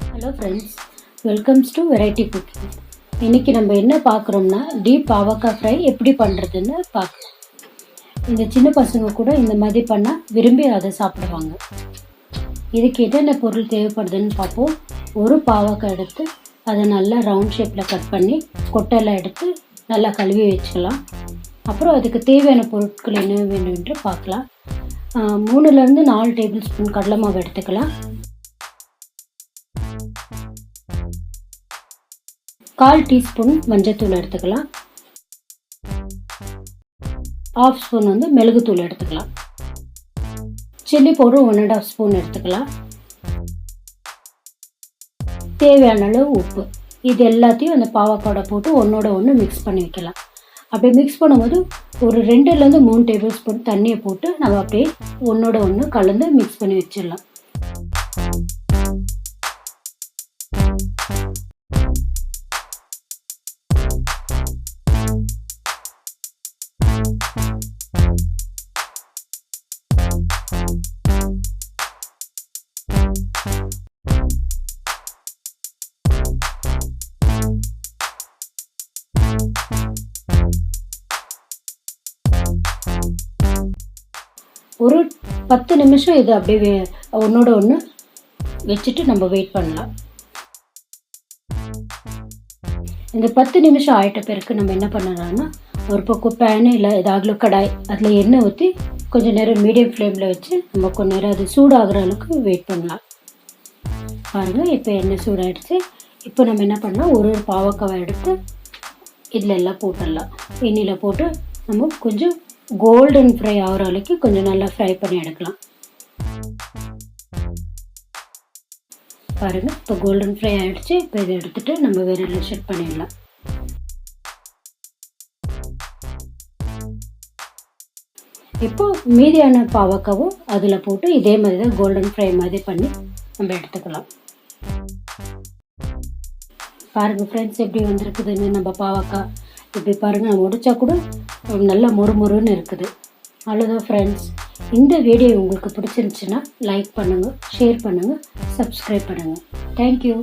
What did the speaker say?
Hello friends, welcomes to variety cooking. இன்றைக்கி நம்ம என்ன பார்க்குறோம்னா டீப் பாவக்காய் ஃப்ரை எப்படி பண்ணுறதுன்னு பார்க்கலாம். இந்த சின்ன பசங்க கூட இந்த மாதிரி பண்ணால் விரும்பி அதை சாப்பிடுவாங்க. இதுக்கு என்னென்ன பொருள் தேவைப்படுதுன்னு பார்ப்போம். ஒரு பாவக்காய் எடுத்து அதை நல்லா ரவுண்ட் ஷேப்பில் கட் பண்ணி கொட்டையெல்லாம் எடுத்து நல்லா கழுவி வச்சுக்கலாம். அப்புறம் அதுக்கு தேவையான பொருட்கள் என்ன வேணும் என்று பார்க்கலாம். 3லேருந்து 4 டேபிள் ஸ்பூன் கடலை மாவு எடுத்துக்கலாம். 1/4 டீஸ்பூன் மஞ்சத்தூள் எடுத்துக்கலாம். 1/2 ஸ்பூன் மிளகுத்தூள் எடுத்துக்கலாம். சில்லி பவுடர் 1.5 ஸ்பூன் எடுத்துக்கலாம். தேவையான அளவு உப்பு. இது எல்லாத்தையும் அந்த பாவக்காயோட போட்டு ஒன்றோட ஒன்று மிக்ஸ் பண்ணி வைக்கலாம். அப்படி மிக்ஸ் பண்ணும்போது ஒரு 2லேருந்து 3 டேபிள் ஸ்பூன் தண்ணியை போட்டு நம்ம அப்படியே ஒன்றோட ஒன்று கலந்து மிக்ஸ் பண்ணி வச்சிடலாம். ஒரு 10 நிமிஷம் இது அப்படியே ஒன்றோட ஒன்று வச்சுட்டு நம்ம வெயிட் பண்ணலாம். இந்த 10 நிமிஷம் ஆகிட்ட பிறகு நம்ம என்ன பண்ணலாம்னா, ஒரு பக்கம் பேனு இல்லை ஏதாவது கடாய், அதில் எண்ணெய் ஊற்றி கொஞ்சம் நேரம் மீடியம் ஃப்ளேமில் வச்சு நம்ம கொஞ்சம் நேரம் அது சூடாகிற அளவுக்கு வெயிட் பண்ணலாம். பாருங்கள், இப்போ எண்ணெய் சூடாகிடுச்சு. இப்போ நம்ம என்ன பண்ணலாம், ஒரு பாவக்காவை எடுத்து இதில் எல்லாம் போட்டுடலாம். எண்ணெயில் போட்டு நம்ம கொஞ்சம் கோல்டன் ஃப்ரை ஆகிற அளவுக்கு கொஞ்சம் நல்லா ஃப்ரை பண்ணி எடுக்கலாம். பாருங்கள், இப்போ கோல்டன் ஃப்ரை ஆகிடுச்சு. இப்போ இதை எடுத்துகிட்டு நம்ம வேறு ஷெட் பண்ணிடலாம். இப்போ மீதியான பாவக்காவும் அதில் போட்டு இதே மாதிரி தான் கோல்டன் ஃப்ரை மாதிரி பண்ணி நம்ம எடுத்துக்கலாம். பாருங்கள் ஃப்ரெண்ட்ஸ், எப்படி வந்திருக்குதுன்னு நம்ம பாவக்காய். இப்படி பாருங்கள், நம்ம உடைச்சா கூட நல்லா மொறுமொறுன்னு இருக்குது. அவ்வளோதான் ஃப்ரெண்ட்ஸ். இந்த வீடியோ உங்களுக்கு பிடிச்சிருந்துச்சுன்னா லைக் பண்ணுங்கள், ஷேர் பண்ணுங்கள், சப்ஸ்கிரைப் பண்ணுங்கள். தேங்க்யூ.